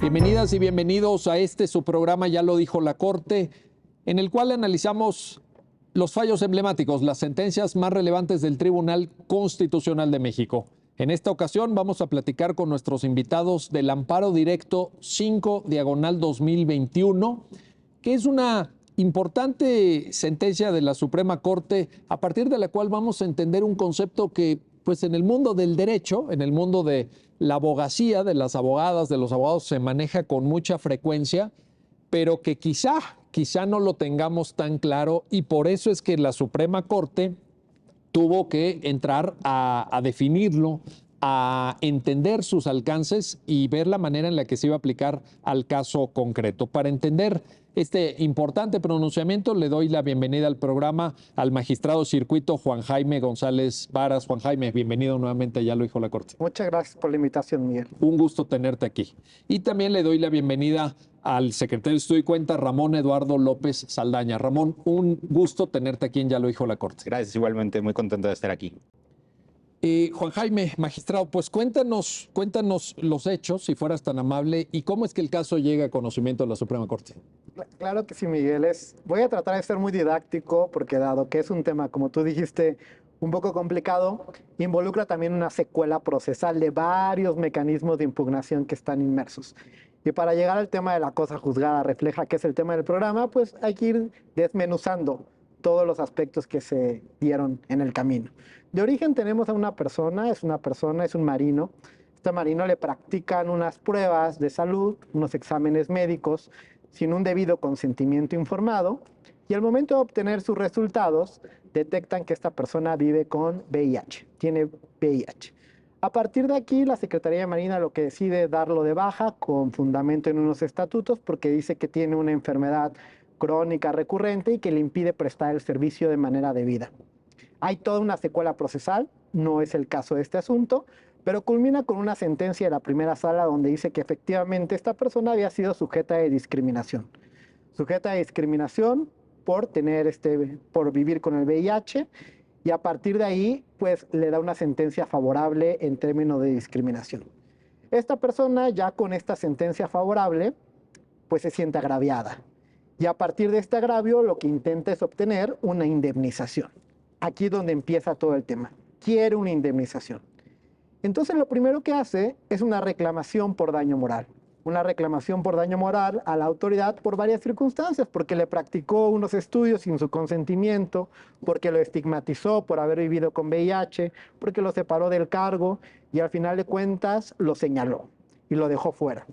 Bienvenidas y bienvenidos a su programa, ya lo dijo la Corte, en el cual analizamos los fallos emblemáticos, las sentencias más relevantes del Tribunal Constitucional de México. En esta ocasión vamos a platicar con nuestros invitados del Amparo Directo 5/2021, que es una importante sentencia de la Suprema Corte, a partir de la cual vamos a entender un concepto que, pues en el mundo del derecho, en el mundo de la abogacía, de las abogadas, de los abogados, se maneja con mucha frecuencia, pero que quizá no lo tengamos tan claro, y por eso es que la Suprema Corte tuvo que entrar a definirlo, a entender sus alcances y ver la manera en la que se iba a aplicar al caso concreto. Para entender este importante pronunciamiento, le doy la bienvenida al programa al magistrado circuito Juan Jaime González Varas. Juan Jaime, bienvenido nuevamente, ya lo dijo la Corte. Muchas gracias por la invitación, Miguel. Un gusto tenerte aquí. Y también le doy la bienvenida al secretario de Estudio y Cuenta, Ramón Eduardo López Saldaña. Ramón, un gusto tenerte aquí en Ya lo dijo la Corte. Gracias, igualmente, muy contento de estar aquí. Juan Jaime, magistrado, pues cuéntanos los hechos, si fueras tan amable, y cómo es que el caso llega a conocimiento de la Suprema Corte. Claro que sí, Miguel. Voy a tratar de ser muy didáctico porque dado que es un tema, como tú dijiste, un poco complicado, involucra también una secuela procesal de varios mecanismos de impugnación que están inmersos. Y para llegar al tema de la cosa juzgada, refleja que es el tema del programa, pues hay que ir desmenuzando todos los aspectos que se dieron en el camino. De origen tenemos a una persona, es un marino. Este marino le practican unas pruebas de salud, unos exámenes médicos, sin un debido consentimiento informado, y al momento de obtener sus resultados, detectan que esta persona vive con VIH, tiene VIH. A partir de aquí, la Secretaría de Marina lo que decide es darlo de baja con fundamento en unos estatutos, porque dice que tiene una enfermedad crónica recurrente y que le impide prestar el servicio de manera debida. Hay toda una secuela procesal, no es el caso de este asunto, pero culmina con una sentencia de la primera sala donde dice que efectivamente esta persona había sido sujeta de discriminación. Sujeta de discriminación por vivir con el VIH, y a partir de ahí, pues le da una sentencia favorable en términos de discriminación. Esta persona ya con esta sentencia favorable, pues se siente agraviada. Y a partir de este agravio, lo que intenta es obtener una indemnización. Aquí es donde empieza todo el tema. Quiere una indemnización. Entonces, lo primero que hace es una reclamación por daño moral. Una reclamación por daño moral a la autoridad por varias circunstancias, porque le practicó unos estudios sin su consentimiento, porque lo estigmatizó por haber vivido con VIH, porque lo separó del cargo y al final de cuentas lo señaló y lo dejó fuera.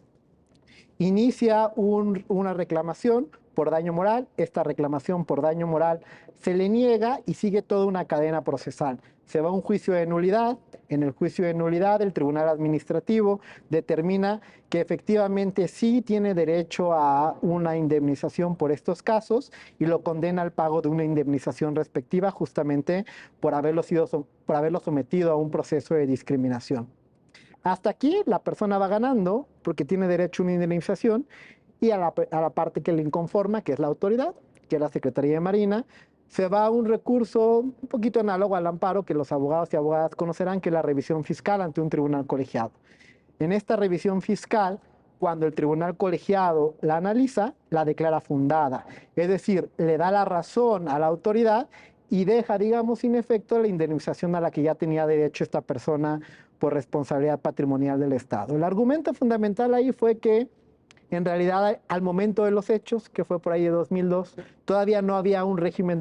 Inicia una reclamación por daño moral. Esta reclamación por daño moral se le niega y sigue toda una cadena procesal. Se va a un juicio de nulidad. En el juicio de nulidad, el Tribunal Administrativo determina que efectivamente sí tiene derecho a una indemnización por estos casos y lo condena al pago de una indemnización respectiva justamente por haberlo sometido a un proceso de discriminación. Hasta aquí la persona va ganando porque tiene derecho a una indemnización, y a la parte que le inconforma, que es la autoridad, que es la Secretaría de Marina, se va a un recurso un poquito análogo al amparo que los abogados y abogadas conocerán, que es la revisión fiscal ante un tribunal colegiado. En esta revisión fiscal, cuando el tribunal colegiado la analiza, la declara fundada, es decir, le da la razón a la autoridad y deja, digamos, sin efecto la indemnización a la que ya tenía derecho esta persona por responsabilidad patrimonial del Estado. El argumento fundamental ahí fue que en realidad, al momento de los hechos, que fue por ahí de 2002, todavía no había un régimen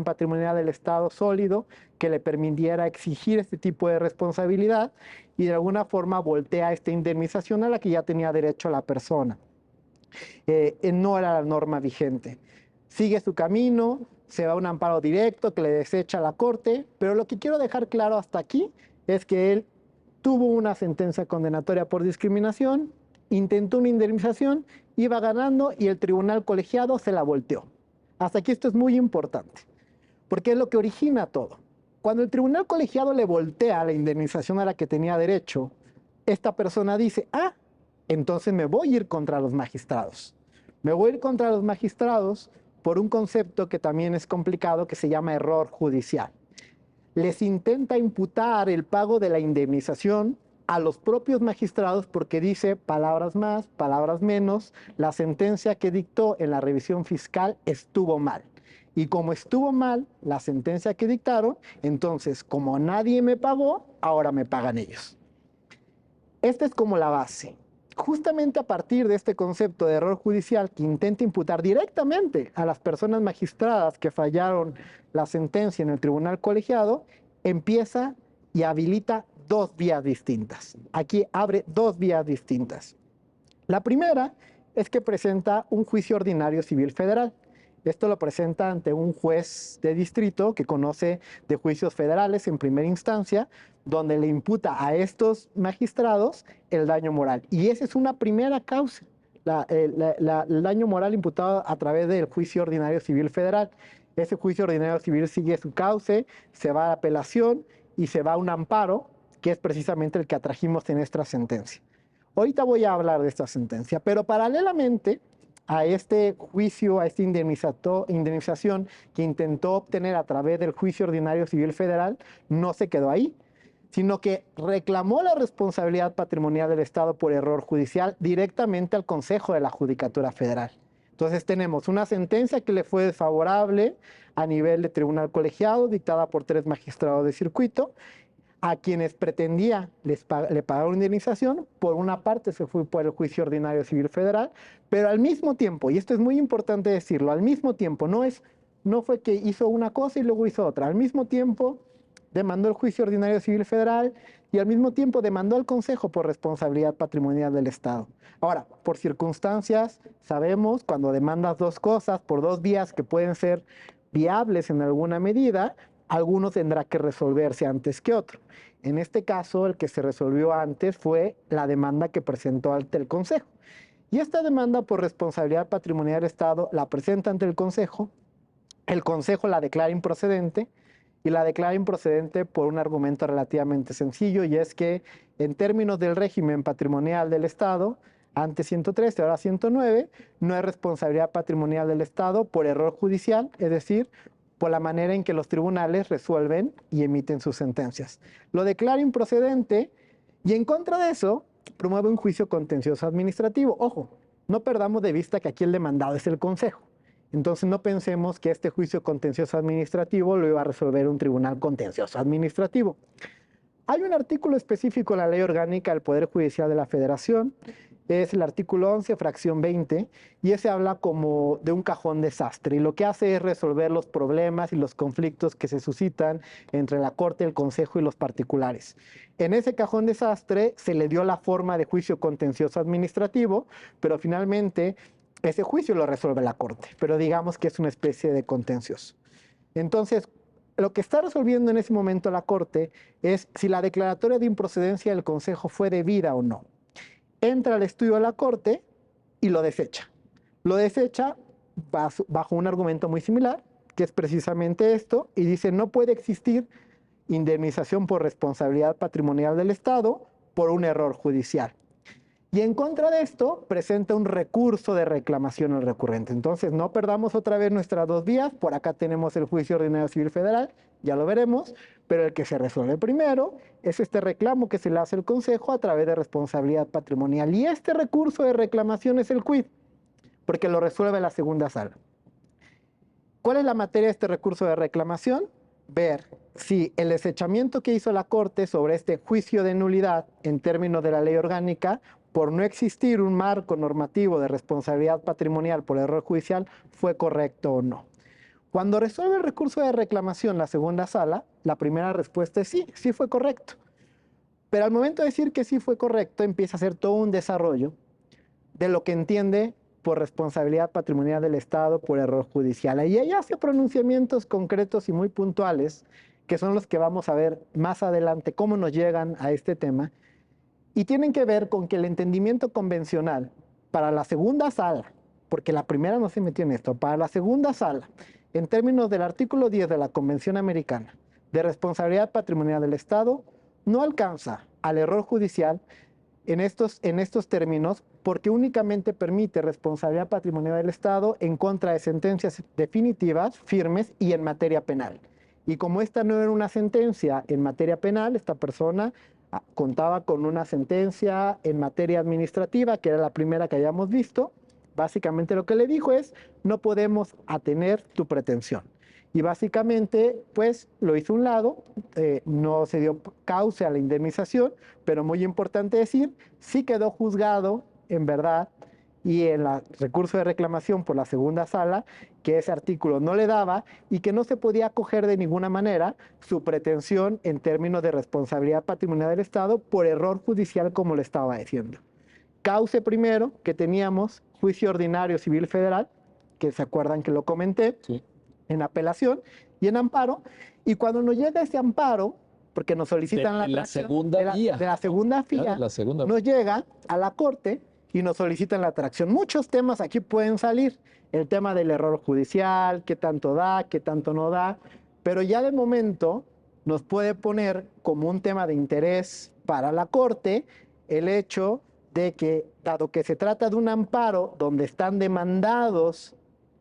patrimonial del Estado sólido que le permitiera exigir este tipo de responsabilidad, y de alguna forma voltea esta indemnización a la que ya tenía derecho la persona. No era la norma vigente. Sigue su camino, se va a un amparo directo que le desecha la Corte, pero lo que quiero dejar claro hasta aquí es que él tuvo una sentencia condenatoria por discriminación, intentó una indemnización, iba ganando y el tribunal colegiado se la volteó. Hasta aquí esto es muy importante, porque es lo que origina todo. Cuando el tribunal colegiado le voltea la indemnización a la que tenía derecho, esta persona dice, entonces me voy a ir contra los magistrados. Me voy a ir contra los magistrados por un concepto que también es complicado, que se llama error judicial. Les intenta imputar el pago de la indemnización a los propios magistrados porque dice palabras más, palabras menos, la sentencia que dictó en la revisión fiscal estuvo mal. Y como estuvo mal la sentencia que dictaron, entonces como nadie me pagó, ahora me pagan ellos. Esta es como la base. Justamente a partir de este concepto de error judicial que intenta imputar directamente a las personas magistradas que fallaron la sentencia en el tribunal colegiado, empieza y habilita dos vías distintas. Aquí abre dos vías distintas. La primera es que presenta un juicio ordinario civil federal. Esto lo presenta ante un juez de distrito que conoce de juicios federales en primera instancia, donde le imputa a estos magistrados el daño moral. Y esa es una primera causa, el daño moral imputado a través del juicio ordinario civil federal. Ese juicio ordinario civil sigue su cauce, se va a apelación y se va a un amparo, que es precisamente el que atrajimos en esta sentencia. Ahorita voy a hablar de esta sentencia, pero paralelamente a este juicio, a esta indemnización que intentó obtener a través del juicio ordinario civil federal, no se quedó ahí, sino que reclamó la responsabilidad patrimonial del Estado por error judicial directamente al Consejo de la Judicatura Federal. Entonces tenemos una sentencia que le fue desfavorable a nivel de tribunal colegiado, dictada por 3 magistrados de circuito, a quienes pretendía le pagar una indemnización. Por una parte se fue por el juicio ordinario civil federal, pero al mismo tiempo, y esto es muy importante decirlo, al mismo tiempo, no fue que hizo una cosa y luego hizo otra, al mismo tiempo demandó el juicio ordinario civil federal y al mismo tiempo demandó al Consejo por responsabilidad patrimonial del Estado. Ahora, por circunstancias, sabemos cuando demandas dos cosas por dos vías que pueden ser viables en alguna medida, alguno tendrá que resolverse antes que otro. En este caso, el que se resolvió antes fue la demanda que presentó ante el Consejo. Y esta demanda por responsabilidad patrimonial del Estado la presenta ante el Consejo la declara improcedente, y la declara improcedente por un argumento relativamente sencillo, y es que en términos del régimen patrimonial del Estado, antes 113, ahora 109, no es responsabilidad patrimonial del Estado por error judicial, es decir, por la manera en que los tribunales resuelven y emiten sus sentencias. Lo declara improcedente y en contra de eso promueve un juicio contencioso administrativo. Ojo, no perdamos de vista que aquí el demandado es el Consejo. Entonces no pensemos que este juicio contencioso administrativo lo iba a resolver un tribunal contencioso administrativo. Hay un artículo específico en la Ley Orgánica del Poder Judicial de la Federación, es el artículo 11, fracción 20, y ese habla como de un cajón desastre, y lo que hace es resolver los problemas y los conflictos que se suscitan entre la Corte, el Consejo y los particulares. En ese cajón desastre se le dio la forma de juicio contencioso administrativo, pero finalmente ese juicio lo resuelve la Corte, pero digamos que es una especie de contencioso. Entonces, lo que está resolviendo en ese momento la Corte es si la declaratoria de improcedencia del Consejo fue debida o no. Entra al estudio de la Corte y lo desecha. Lo desecha bajo un argumento muy similar, que es precisamente esto, y dice no puede existir indemnización por responsabilidad patrimonial del Estado por un error judicial. Y en contra de esto, presenta un recurso de reclamación al recurrente. Entonces, no perdamos otra vez nuestras dos vías. Por acá tenemos el juicio ordinario civil federal, ya lo veremos, pero el que se resuelve primero es este reclamo que se le hace al Consejo a través de responsabilidad patrimonial. Y este recurso de reclamación es el quid, porque lo resuelve la segunda sala. ¿Cuál es la materia de este recurso de reclamación? Ver si el desechamiento que hizo la Corte sobre este juicio de nulidad en términos de la ley orgánica, por no existir un marco normativo de responsabilidad patrimonial por error judicial, fue correcto o no. Cuando resuelve el recurso de reclamación la segunda sala, la primera respuesta es sí, sí fue correcto. Pero al momento de decir que sí fue correcto, empieza a hacer todo un desarrollo de lo que entiende por responsabilidad patrimonial del Estado por error judicial. Y ella hace pronunciamientos concretos y muy puntuales, que son los que vamos a ver más adelante, cómo nos llegan a este tema, y tienen que ver con que el entendimiento convencional para la segunda sala, porque la primera no se metió en esto, para la segunda sala, en términos del artículo 10 de la Convención Americana de responsabilidad patrimonial del Estado, no alcanza al error judicial en estos términos, porque únicamente permite responsabilidad patrimonial del Estado en contra de sentencias definitivas, firmes y en materia penal. Y como esta no era una sentencia en materia penal, esta persona contaba con una sentencia en materia administrativa, que era la primera que hayamos visto. Básicamente lo que le dijo es, no podemos atener tu pretensión. Y básicamente, pues lo hizo a un lado, no se dio cauce a la indemnización, pero muy importante decir, sí quedó juzgado en verdad y en el recurso de reclamación por la segunda sala, que ese artículo no le daba y que no se podía acoger de ninguna manera su pretensión en términos de responsabilidad patrimonial del Estado por error judicial, como le estaba diciendo. Cauce primero, que teníamos juicio ordinario civil federal, que se acuerdan que lo comenté, Sí. en apelación y en amparo, y cuando nos llega ese amparo, porque nos solicitan De la tracción segunda vía. de la segunda Ya, vía, de la segunda. nos llega a la corte y nos solicitan la tracción. Muchos temas aquí pueden salir, el tema del error judicial, qué tanto da, qué tanto no da, pero ya de momento nos puede poner como un tema de interés para la corte el hecho de que, dado que se trata de un amparo donde están demandados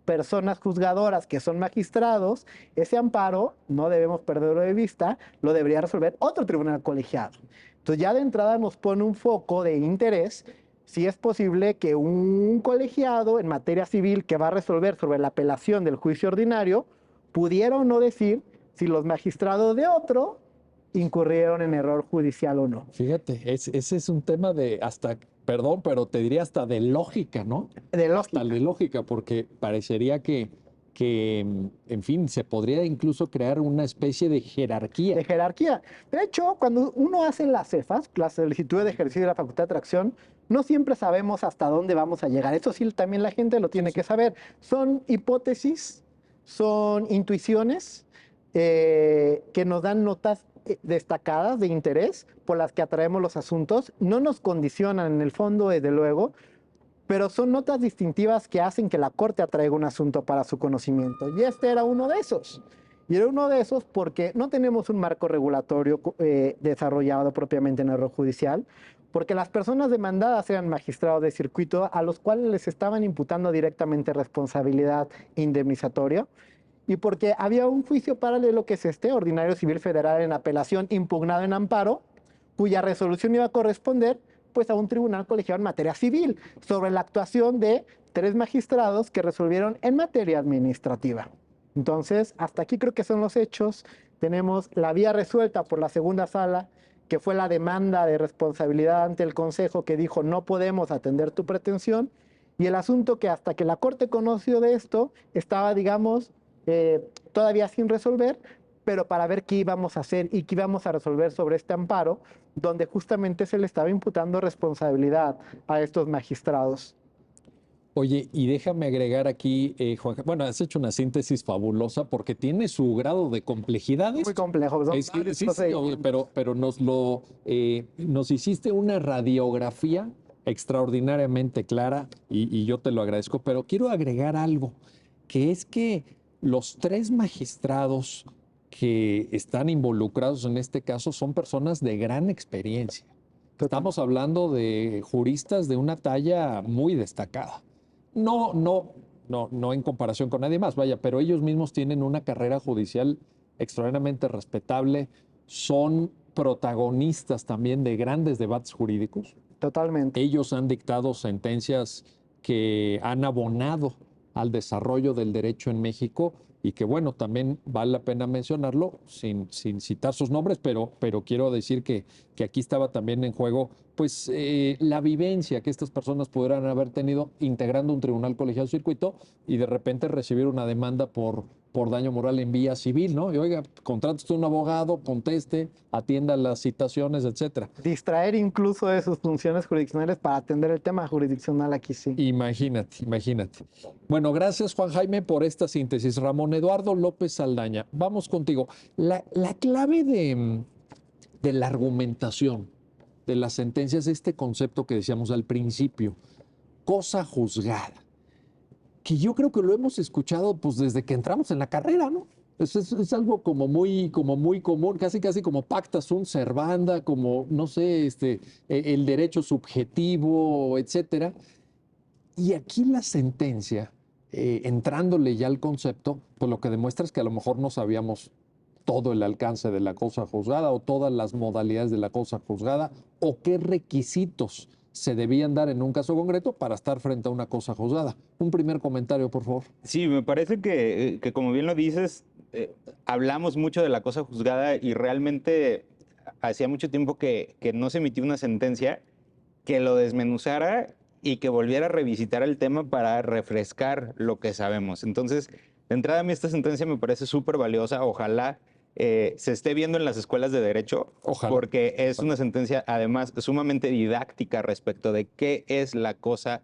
personas juzgadoras que son magistrados, ese amparo, no debemos perderlo de vista, lo debería resolver otro tribunal colegiado. Entonces ya de entrada nos pone un foco de interés si es posible que un colegiado en materia civil que va a resolver sobre la apelación del juicio ordinario pudiera o no decir si los magistrados de otro incurrieron en error judicial o no. Fíjate, ese es un tema de hasta, perdón, pero te diría hasta de lógica, ¿no? De Hasta lógica. de lógica, porque parecería que, en fin, se podría incluso crear una especie de jerarquía. De jerarquía. De hecho, cuando uno hace las CEFAs, las solicitudes de ejercicio de la facultad de atracción, no siempre sabemos hasta dónde vamos a llegar. Eso sí, también la gente lo tiene que saber. Son hipótesis, son intuiciones que nos dan notas destacadas de interés por las que atraemos los asuntos. No nos condicionan en el fondo, desde luego, pero son notas distintivas que hacen que la corte atraiga un asunto para su conocimiento. Y este era uno de esos. Y era uno de esos porque no tenemos un marco regulatorio desarrollado propiamente en error judicial, porque las personas demandadas eran magistrados de circuito a los cuales les estaban imputando directamente responsabilidad indemnizatoria, y porque había un juicio paralelo que es este, ordinario civil federal en apelación impugnado en amparo, cuya resolución iba a corresponder pues a un tribunal colegiado en materia civil sobre la actuación de 3 magistrados que resolvieron en materia administrativa. Entonces, hasta aquí creo que son los hechos. Tenemos la vía resuelta por la segunda sala, que fue la demanda de responsabilidad ante el Consejo, que dijo no podemos atender tu pretensión, y el asunto que hasta que la Corte conoció de esto estaba, digamos, todavía sin resolver, pero para ver qué íbamos a hacer y qué íbamos a resolver sobre este amparo, donde justamente se le estaba imputando responsabilidad a estos magistrados. Oye, y déjame agregar aquí, Juan, bueno, has hecho una síntesis fabulosa porque tiene su grado de complejidad Muy esto. complejo, son Es que, varios sí, sí, oye, pero nos hiciste una radiografía extraordinariamente clara y yo te lo agradezco, pero quiero agregar algo, que es que los 3 magistrados que están involucrados en este caso son personas de gran experiencia. Estamos hablando de juristas de una talla muy destacada. No en comparación con nadie más, vaya, pero ellos mismos tienen una carrera judicial extraordinariamente respetable, son protagonistas también de grandes debates jurídicos. Totalmente. Ellos han dictado sentencias que han abonado al desarrollo del derecho en México y que, bueno, también vale la pena mencionarlo sin citar sus nombres, pero quiero decir que aquí estaba también en juego, pues, la vivencia que estas personas pudieran haber tenido integrando un tribunal colegiado circuito y de repente recibir una demanda por daño moral en vía civil, ¿no? Y oiga, contrate usted un abogado, conteste, atienda las citaciones, etcétera. Distraer incluso de sus funciones jurisdiccionales para atender el tema jurisdiccional aquí sí. Imagínate, imagínate. Bueno, gracias Juan Jaime por esta síntesis. Ramón Eduardo López Saldaña, vamos contigo. La clave de la argumentación de las sentencias, este concepto que decíamos al principio, cosa juzgada, que yo creo que lo hemos escuchado pues desde que entramos en la carrera, ¿no? Es algo como muy común, casi como pacta sunt servanda, como, no sé, el derecho subjetivo, etcétera. Y aquí la sentencia, entrándole ya al concepto, pues lo que demuestra es que a lo mejor no sabíamos todo el alcance de la cosa juzgada o todas las modalidades de la cosa juzgada o qué requisitos se debían dar en un caso concreto para estar frente a una cosa juzgada. Un primer comentario, por favor. Sí, me parece que como bien lo dices, hablamos mucho de la cosa juzgada y realmente hacía mucho tiempo que no se emitió una sentencia que lo desmenuzara y que volviera a revisitar el tema para refrescar lo que sabemos. Entonces, de entrada a mí esta sentencia me parece súper valiosa. Ojalá se esté viendo en las escuelas de derecho, Ojalá. porque es una sentencia además sumamente didáctica respecto de qué es la cosa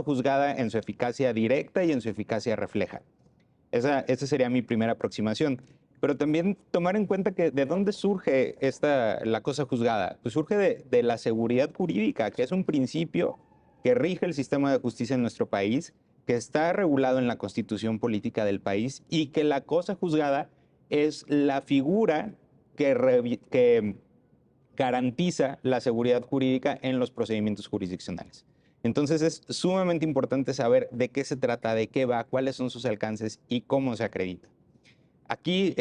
juzgada en su eficacia directa y en su eficacia refleja. Esa sería mi primera aproximación. Pero también tomar en cuenta que de dónde surge la cosa juzgada. Pues surge de la seguridad jurídica, que es un principio que rige el sistema de justicia en nuestro país, que está regulado en la constitución política del país y que la cosa juzgada es la figura que garantiza la seguridad jurídica en los procedimientos jurisdiccionales. Entonces es sumamente importante saber de qué se trata, de qué va, cuáles son sus alcances y cómo se acredita. Aquí,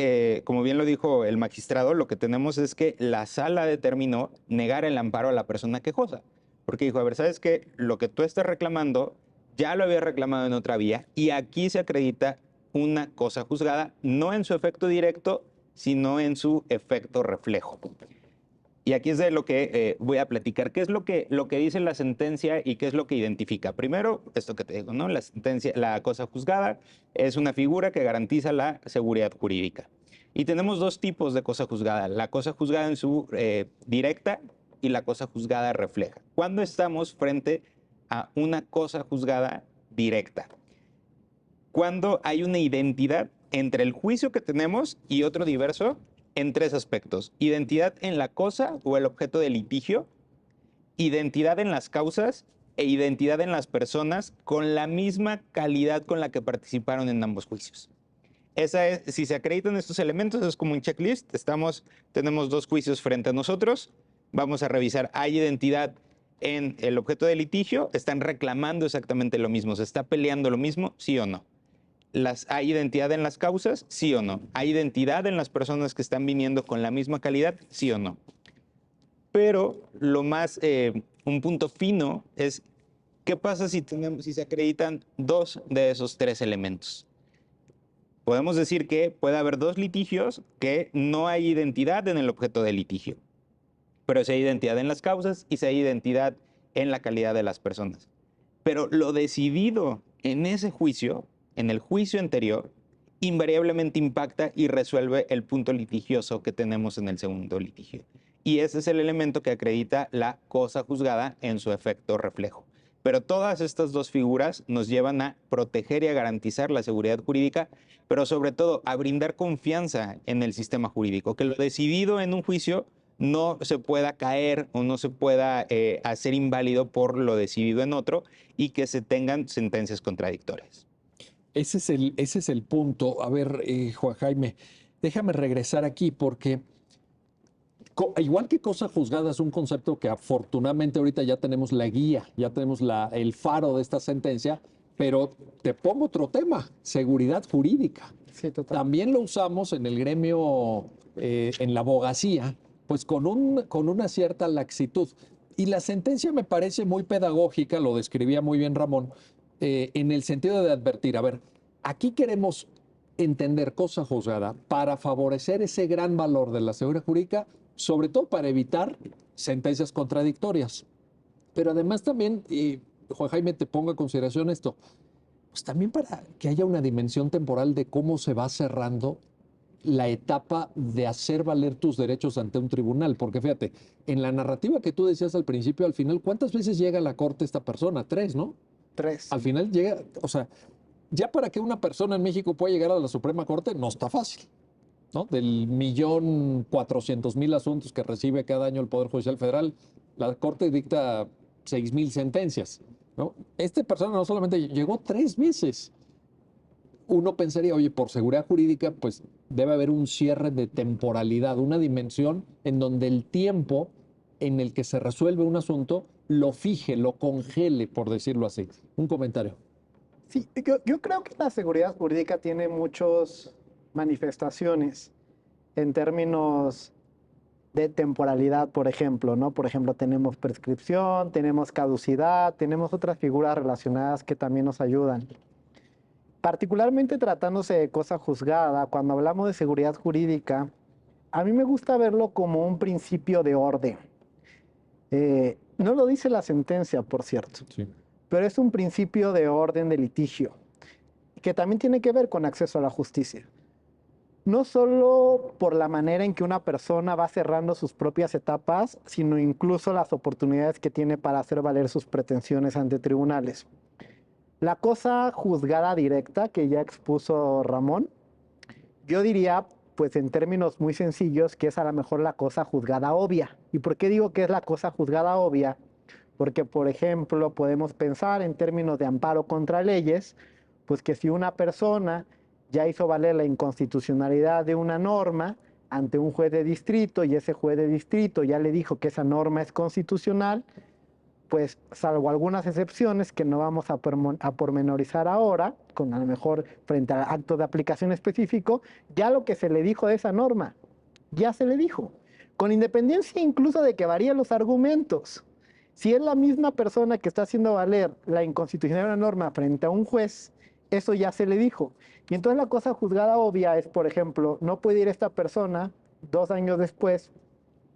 como bien lo dijo el magistrado, lo que tenemos es que la sala determinó negar el amparo a la persona quejosa, porque dijo, a ver, ¿sabes qué? Lo que tú estás reclamando ya lo había reclamado en otra vía y aquí se acredita una cosa juzgada, no en su efecto directo, sino en su efecto reflejo. Y aquí es de lo que voy a platicar. ¿Qué es lo que dice la sentencia y qué es lo que identifica? Primero, esto que te digo, ¿no? La cosa juzgada es una figura que garantiza la seguridad jurídica. Y tenemos dos tipos de cosa juzgada. La cosa juzgada en su directa y la cosa juzgada refleja. ¿Cuándo estamos frente a una cosa juzgada directa? Cuando hay una identidad entre el juicio que tenemos y otro diverso en tres aspectos: identidad en la cosa o el objeto de litigio, identidad en las causas e identidad en las personas con la misma calidad con la que participaron en ambos juicios. Si se acreditan estos elementos, es como un checklist. Tenemos dos juicios frente a nosotros. Vamos a revisar, ¿hay identidad en el objeto de litigio? ¿Están reclamando exactamente lo mismo? ¿Se está peleando lo mismo? ¿Sí o no? ¿Hay identidad en las causas? ¿Sí o no? ¿Hay identidad en las personas que están viniendo con la misma calidad? ¿Sí o no? Pero un punto fino es, ¿qué pasa si se acreditan dos de esos tres elementos? Podemos decir que puede haber dos litigios que no hay identidad en el objeto de litigio, pero sí hay identidad en las causas y sí hay identidad en la calidad de las personas. Pero lo decidido en ese juicio, en el juicio anterior, invariablemente impacta y resuelve el punto litigioso que tenemos en el segundo litigio. Y ese es el elemento que acredita la cosa juzgada en su efecto reflejo. Pero todas estas dos figuras nos llevan a proteger y a garantizar la seguridad jurídica, pero sobre todo a brindar confianza en el sistema jurídico, que lo decidido en un juicio no se pueda caer o no se pueda hacer inválido por lo decidido en otro y que se tengan sentencias contradictorias. Ese es el punto. A ver, Juan Jaime, déjame regresar aquí porque igual que cosa juzgada es un concepto que afortunadamente ahorita ya tenemos la guía, ya tenemos el faro de esta sentencia, pero te pongo otro tema: seguridad jurídica. Sí, total. También lo usamos en el gremio, en la abogacía, pues con una cierta laxitud. Y la sentencia me parece muy pedagógica, lo describía muy bien Ramón, en el sentido de advertir, a ver, aquí queremos entender cosa juzgada para favorecer ese gran valor de la seguridad jurídica, sobre todo para evitar sentencias contradictorias. Pero además también, Juan Jaime, te pongo en consideración esto, pues también para que haya una dimensión temporal de cómo se va cerrando la etapa de hacer valer tus derechos ante un tribunal. Porque fíjate, en la narrativa que tú decías al principio, al final, ¿cuántas veces llega a la corte esta persona? 3, ¿no? 3. Al final llega, o sea, ya para que una persona en México pueda llegar a la Suprema Corte no está fácil, ¿no? Del 1.400.000 asuntos que recibe cada año el Poder Judicial Federal, la Corte dicta 6.000 sentencias, ¿no? Esta persona no solamente llegó 3 veces. Uno pensaría, oye, por seguridad jurídica, pues debe haber un cierre de temporalidad, una dimensión en donde el tiempo en el que se resuelve un asunto lo fije, lo congele, por decirlo así. Un comentario. Sí, yo creo que la seguridad jurídica tiene muchas manifestaciones. en términos de temporalidad, por ejemplo, ¿no? Por ejemplo, tenemos prescripción, tenemos caducidad, tenemos otras figuras relacionadas que también nos ayudan. Particularmente tratándose de cosa juzgada, cuando hablamos de seguridad jurídica, a mí me gusta verlo como un principio de orden. No lo dice la sentencia, por cierto, Sí. pero es un principio de orden de litigio, que también tiene que ver con acceso a la justicia. No solo por la manera en que una persona va cerrando sus propias etapas, sino incluso las oportunidades que tiene para hacer valer sus pretensiones ante tribunales. La cosa juzgada directa que ya expuso Ramón, yo diría, pues en términos muy sencillos, que es a lo mejor la cosa juzgada obvia. ¿Y por qué digo que es la cosa juzgada obvia? Porque, por ejemplo, podemos pensar en términos de amparo contra leyes, pues que si una persona ya hizo valer la inconstitucionalidad de una norma ante un juez de distrito y ese juez de distrito ya le dijo que esa norma es constitucional, pues salvo algunas excepciones que no vamos a pormenorizar ahora, con a lo mejor frente al acto de aplicación específico, ya lo que se le dijo de esa norma, ya se le dijo, con independencia incluso de que varíen los argumentos. Si es la misma persona que está haciendo valer la inconstitucionalidad de una norma frente a un juez, eso ya se le dijo. Y entonces la cosa juzgada obvia es, por ejemplo, no puede ir esta persona 2 años después,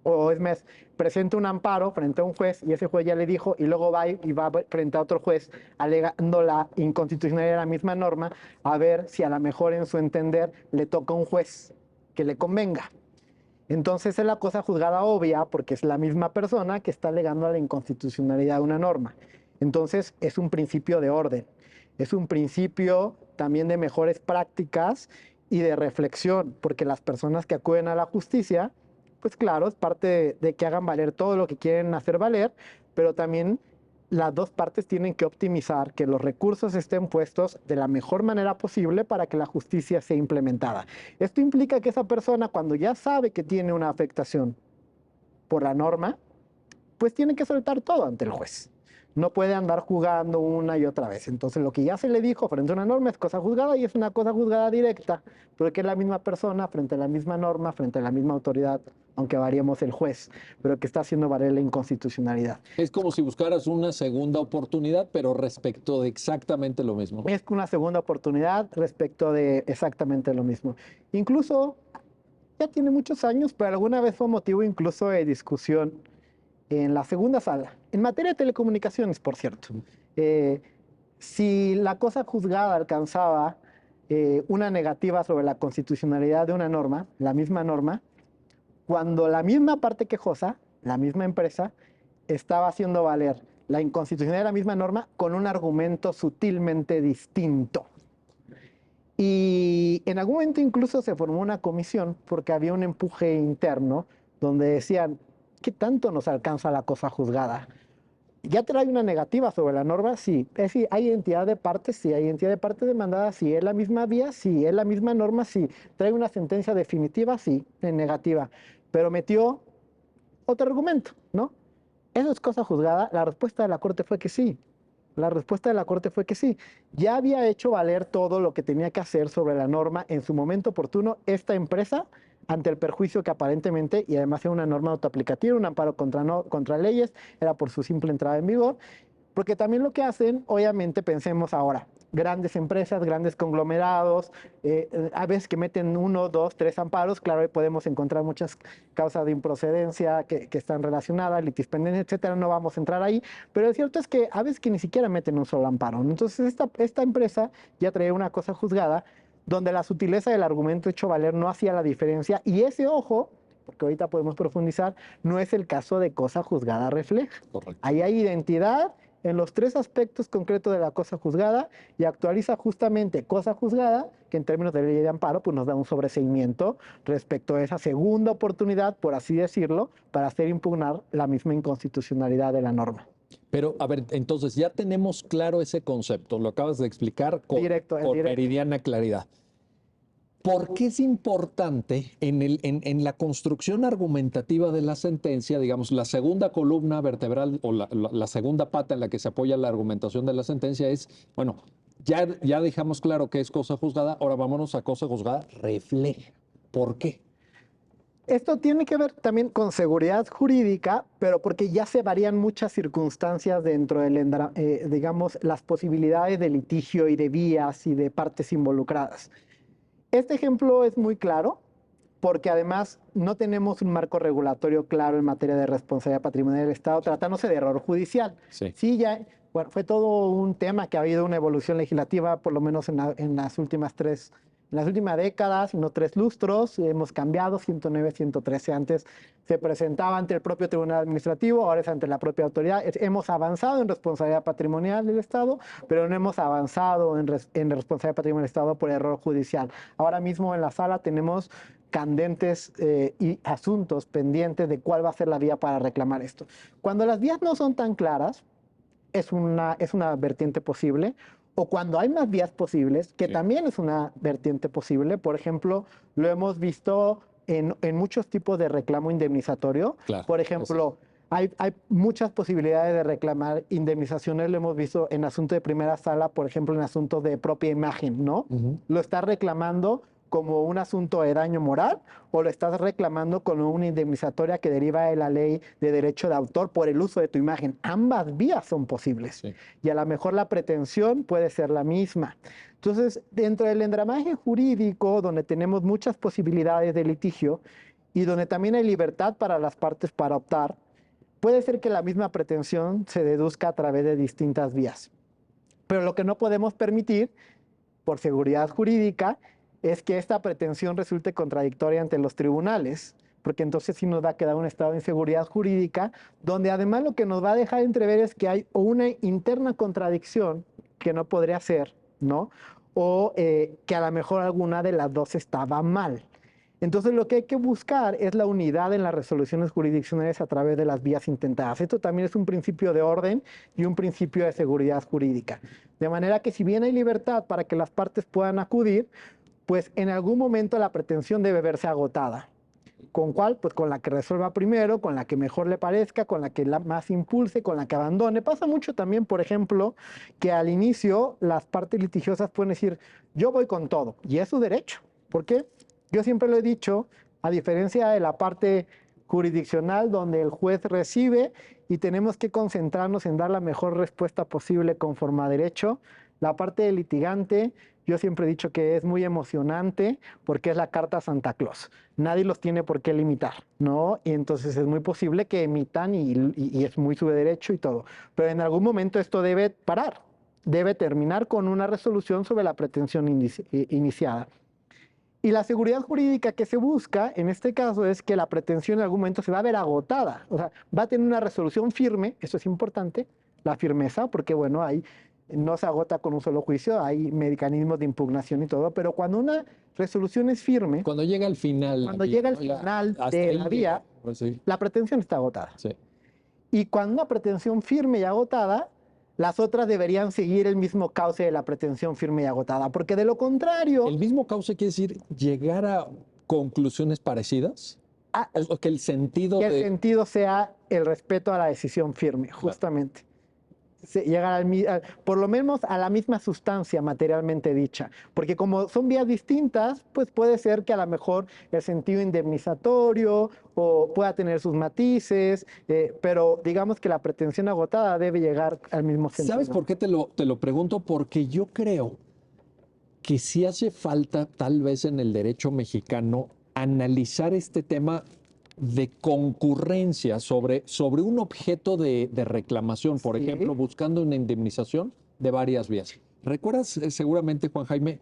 o es más, presenta un amparo frente a un juez y ese juez ya le dijo y luego va y va frente a otro juez alegando la inconstitucionalidad de la misma norma a ver si a lo mejor en su entender le toca a un juez que le convenga. Entonces es la cosa juzgada obvia porque es la misma persona que está alegando a la inconstitucionalidad de una norma. Entonces es un principio de orden, es un principio también de mejores prácticas y de reflexión, porque las personas que acuden a la justicia, pues claro, es parte de que hagan valer todo lo que quieren hacer valer, pero también las dos partes tienen que optimizar que los recursos estén puestos de la mejor manera posible para que la justicia sea implementada. Esto implica que esa persona, cuando ya sabe que tiene una afectación por la norma, pues tiene que soltar todo ante el juez. No puede andar jugando una y otra vez. Entonces, lo que ya se le dijo frente a una norma es cosa juzgada y es una cosa juzgada directa, porque es la misma persona frente a la misma norma, frente a la misma autoridad, aunque variemos el juez, pero que está haciendo valer la inconstitucionalidad. Es como si buscaras una segunda oportunidad, pero respecto de exactamente lo mismo. Es una segunda oportunidad respecto de exactamente lo mismo. Incluso, ya tiene muchos años, pero alguna vez fue motivo incluso de discusión en la segunda sala, en materia de telecomunicaciones, por cierto. Si la cosa juzgada alcanzaba una negativa sobre la constitucionalidad de una norma, la misma norma, cuando la misma parte quejosa, la misma empresa, estaba haciendo valer la inconstitucionalidad de la misma norma con un argumento sutilmente distinto. Y en algún momento incluso se formó una comisión porque había un empuje interno donde decían, ¿qué tanto nos alcanza la cosa juzgada? ¿Ya trae una negativa sobre la norma? Sí. Es decir, ¿hay entidad de partes? Sí. ¿Hay entidad de partes demandada? Sí. ¿Es la misma vía? Sí. ¿Es la misma norma? Sí. ¿Trae una sentencia definitiva? Sí. En negativa. Pero metió otro argumento, ¿no? ¿Eso es cosa juzgada? La respuesta de la Corte fue que sí. La respuesta de la Corte fue que sí. Ya había hecho valer todo lo que tenía que hacer sobre la norma en su momento oportuno esta empresa ante el perjuicio que aparentemente, y además era una norma autoaplicativa, un amparo contra leyes, era por su simple entrada en vigor, porque también lo que hacen, obviamente pensemos ahora, grandes empresas, grandes conglomerados, a veces que meten 1, 2, 3 amparos, claro, ahí podemos encontrar muchas causas de improcedencia que están relacionadas, litispendencia, etcétera, no vamos a entrar ahí, pero lo cierto es que a veces que ni siquiera meten un solo amparo. Entonces esta empresa ya traía una cosa juzgada donde la sutileza del argumento hecho valer no hacía la diferencia y ese, ojo, porque ahorita podemos profundizar, no es el caso de cosa juzgada refleja. Correcto. Ahí hay identidad en los 3 aspectos concretos de la cosa juzgada y actualiza justamente cosa juzgada, que en términos de ley de amparo pues nos da un sobreseimiento respecto a esa segunda oportunidad, por así decirlo, para hacer impugnar la misma inconstitucionalidad de la norma. Pero, a ver, entonces ya tenemos claro ese concepto, lo acabas de explicar con meridiana claridad. ¿Por qué es importante en la construcción argumentativa de la sentencia, digamos, la segunda columna vertebral o la segunda pata en la que se apoya la argumentación de la sentencia es, bueno, ya dejamos claro que es cosa juzgada, ahora vámonos a cosa juzgada refleja? ¿Por qué? Esto tiene que ver también con seguridad jurídica, pero porque ya se varían muchas circunstancias dentro del, digamos, las posibilidades de litigio y de vías y de partes involucradas. Este ejemplo es muy claro porque además no tenemos un marco regulatorio claro en materia de responsabilidad patrimonial del Estado tratándose de error judicial. Sí. Sí, ya, bueno, fue todo un tema que ha habido una evolución legislativa, por lo menos en las últimas décadas, no 3 lustros, hemos cambiado 109, 113. Antes se presentaba ante el propio Tribunal Administrativo, ahora es ante la propia autoridad. Hemos avanzado en responsabilidad patrimonial del Estado, pero no hemos avanzado en responsabilidad patrimonial del Estado por error judicial. Ahora mismo en la sala tenemos candentes y asuntos pendientes de cuál va a ser la vía para reclamar esto. Cuando las vías no son tan claras, es una vertiente posible, o cuando hay más vías posibles, que también es una vertiente posible. Por ejemplo, lo hemos visto en muchos tipos de reclamo indemnizatorio. Claro, Por ejemplo, hay muchas posibilidades de reclamar indemnizaciones, lo hemos visto en asunto de primera sala, por ejemplo, en asuntos de propia imagen, ¿no? Lo está reclamando como un asunto de daño moral o lo estás reclamando como una indemnizatoria que deriva de la ley de derecho de autor por el uso de tu imagen. Ambas vías son posibles. Sí. Y a lo mejor la pretensión puede ser la misma. Entonces, dentro del endramaje jurídico, donde tenemos muchas posibilidades de litigio y donde también hay libertad para las partes para optar, puede ser que la misma pretensión se deduzca a través de distintas vías. Pero lo que no podemos permitir, por seguridad jurídica, es que esta pretensión resulte contradictoria ante los tribunales, porque entonces sí nos va a quedar un estado de inseguridad jurídica, donde además lo que nos va a dejar entrever es que hay una interna contradicción que no podría ser, ¿no? O que a lo mejor alguna de las dos estaba mal. Entonces lo que hay que buscar es la unidad en las resoluciones jurisdiccionales a través de las vías intentadas. Esto también es un principio de orden y un principio de seguridad jurídica. De manera que si bien hay libertad para que las partes puedan acudir, pues en algún momento la pretensión debe verse agotada. ¿Con cuál? Pues con la que resuelva primero, con la que mejor le parezca, con la que más impulse, con la que abandone. Pasa mucho también, por ejemplo, que al inicio las partes litigiosas pueden decir, yo voy con todo, y es su derecho. ¿Por qué? Yo siempre lo he dicho, a diferencia de la parte jurisdiccional donde el juez recibe y tenemos que concentrarnos en dar la mejor respuesta posible conforme a derecho, la parte del litigante, yo siempre he dicho que es muy emocionante porque es la carta Santa Claus. Nadie los tiene por qué limitar, ¿no? Y entonces es muy posible que emitan y es muy su derecho y todo. Pero en algún momento esto debe parar, debe terminar con una resolución sobre la pretensión iniciada. Y la seguridad jurídica que se busca en este caso es que la pretensión en algún momento se va a ver agotada. O sea, va a tener una resolución firme, eso es importante, la firmeza, porque bueno, no se agota con un solo juicio, hay mecanismos de impugnación y todo, pero cuando una resolución es firme, Cuando llega al final. cuando llega al final de la vía, pues sí. la pretensión está agotada. Sí. Y cuando una pretensión firme y agotada, las otras deberían seguir el mismo cauce de la pretensión firme y agotada, porque de lo contrario... ¿El mismo cauce quiere decir llegar a conclusiones parecidas? O que el sentido que el sentido sea el respeto a la decisión firme, justamente. Llegar por lo menos a la misma sustancia materialmente dicha, porque como son vías distintas, pues puede ser que a lo mejor el sentido indemnizatorio o pueda tener sus matices, pero digamos que la pretensión agotada debe llegar al mismo sentido. ¿Sabes por qué te lo pregunto? Porque yo creo que sí hace falta, tal vez en el derecho mexicano, analizar este tema de concurrencia sobre un objeto de reclamación, por ejemplo, buscando una indemnización de varias vías. ¿Recuerdas seguramente, Juan Jaime,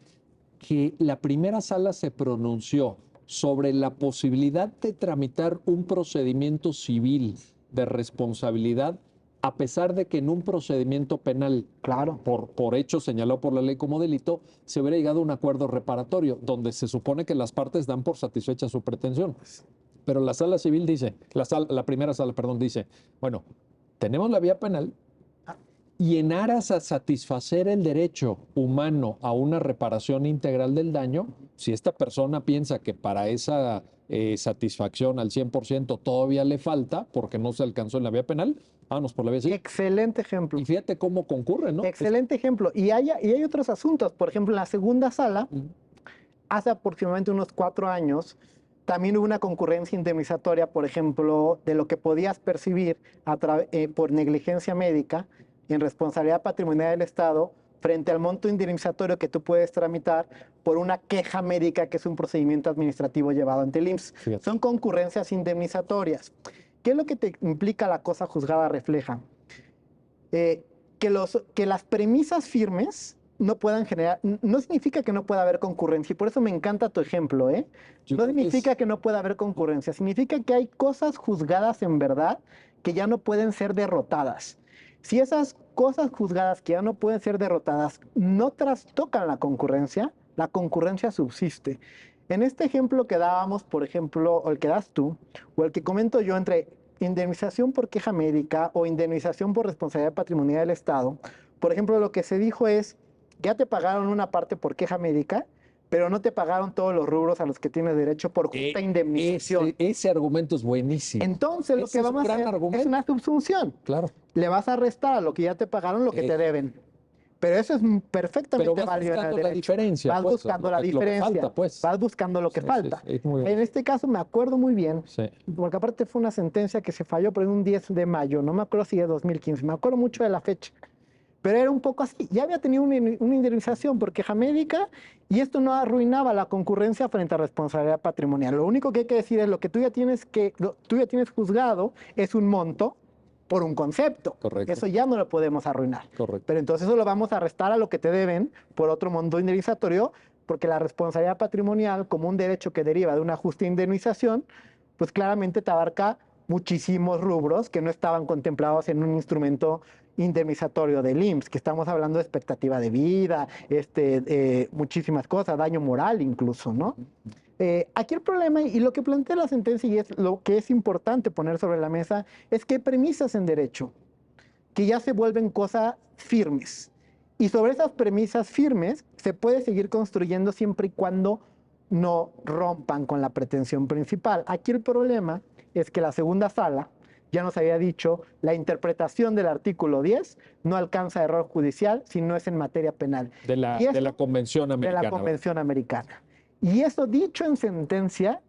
que la primera sala se pronunció sobre la posibilidad de tramitar un procedimiento civil de responsabilidad a pesar de que en un procedimiento penal, claro, por hecho señalado por la ley como delito, se hubiera llegado a un acuerdo reparatorio, donde se supone que las partes dan por satisfecha su pretensión? Pero la sala civil dice, la primera sala, perdón, dice, bueno, tenemos la vía penal y en aras a satisfacer el derecho humano a una reparación integral del daño, si esta persona piensa que para esa satisfacción al 100% todavía le falta porque no se alcanzó en la vía penal, vámonos por la vía civil. Excelente ejemplo. Y fíjate cómo concurre, ¿no? Excelente ejemplo. Y hay otros asuntos. Por ejemplo, en la segunda sala, hace aproximadamente unos 4 años, También hubo una concurrencia indemnizatoria, por ejemplo, de lo que podías percibir por negligencia médica en responsabilidad patrimonial del Estado frente al monto indemnizatorio que tú puedes tramitar por una queja médica, que es un procedimiento administrativo llevado ante el IMSS. Fíjate. Son concurrencias indemnizatorias. ¿Qué es lo que te implica la cosa juzgada refleja? Que las premisas firmes no puedan generar, no significa que no pueda haber concurrencia, y por eso me encanta tu ejemplo, ¿eh? Yo No creo que significa es- que no pueda haber concurrencia, significa que hay cosas juzgadas en verdad que ya no pueden ser derrotadas. Si esas cosas juzgadas que ya no pueden ser derrotadas no trastocan la concurrencia subsiste. En este ejemplo que dábamos, por ejemplo, o el que das tú, o el que comento yo entre indemnización por queja médica o indemnización por responsabilidad patrimonial del Estado, por ejemplo, lo que se dijo es, ya te pagaron una parte por queja médica, pero no te pagaron todos los rubros a los que tienes derecho por justa indemnización. ese argumento es buenísimo. Entonces, lo Ese que es un vamos a gran hacer argumento. es una subsunción. Claro. Le vas a restar a lo que ya te pagaron lo que te deben. Pero eso es perfectamente Pero vas válido en el buscando la derecho. diferencia, Vas pues, buscando la lo que diferencia. falta, pues. Vas buscando lo que Sí, falta. sí, muy bien. En este caso me acuerdo muy bien, Sí. porque aparte fue una sentencia que se falló por un 10 de mayo, no me acuerdo si es 2015, me acuerdo mucho de la fecha. Pero era un poco así, ya había tenido una indemnización por queja médica y esto no arruinaba la concurrencia frente a responsabilidad patrimonial. Lo único que hay que decir es lo que tú ya tienes juzgado es un monto por un concepto. Correcto. Eso ya no lo podemos arruinar. Correcto. Pero entonces eso lo vamos a restar a lo que te deben por otro monto indemnizatorio, porque la responsabilidad patrimonial, como un derecho que deriva de una justa indemnización, pues claramente te abarca muchísimos rubros que no estaban contemplados en un instrumento indemnizatorio del IMSS, que estamos hablando de expectativa de vida, muchísimas cosas, daño moral incluso, ¿no? Aquí el problema, y lo que plantea la sentencia, y es lo que es importante poner sobre la mesa, es que hay premisas en derecho que ya se vuelven cosas firmes. Y sobre esas premisas firmes se puede seguir construyendo siempre y cuando no rompan con la pretensión principal. Aquí el problema es que la segunda sala ya nos había dicho, la interpretación del artículo 10 no alcanza error judicial si no es en materia penal. De la Convención Americana. De la Convención Americana. Y eso dicho en sentencia,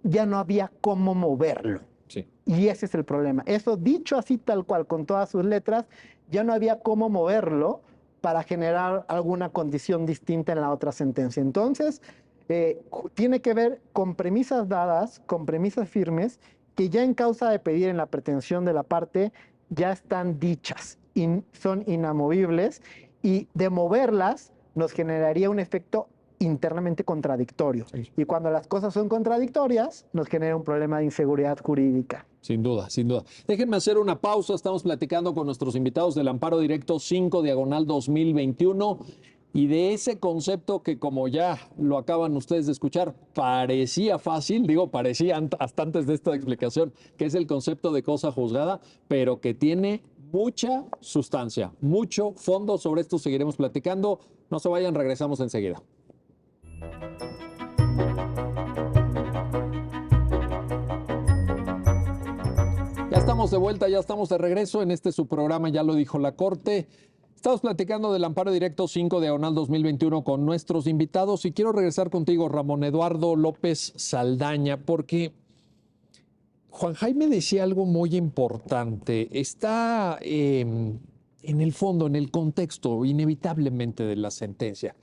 ya no había cómo moverlo. Sí. Y ese es el problema. Eso dicho así tal cual, con todas sus letras, ya no había cómo moverlo para generar alguna condición distinta en la otra sentencia. Entonces, tiene que ver con premisas dadas, con premisas firmes, que ya en causa de pedir en la pretensión de la parte ya están dichas y son inamovibles, y de moverlas nos generaría un efecto internamente contradictorio. Sí. Y cuando las cosas son contradictorias, nos genera un problema de inseguridad jurídica. Sin duda, sin duda. Déjenme hacer una pausa. Estamos platicando con nuestros invitados del Amparo Directo 5/2021 y de ese concepto que, como ya lo acaban ustedes de escuchar, parecía fácil, parecía hasta antes de esta explicación, que es el concepto de cosa juzgada, pero que tiene mucha sustancia, mucho fondo. Sobre esto seguiremos platicando. No se vayan, regresamos enseguida. Ya estamos de vuelta, ya estamos de regreso en su programa, ya lo dijo la Corte. Estamos platicando del Amparo Directo 5/2021 con nuestros invitados y quiero regresar contigo, Ramón Eduardo López Saldaña, porque Juan Jaime decía algo muy importante. Está en el fondo, en el contexto, inevitablemente, de la sentencia.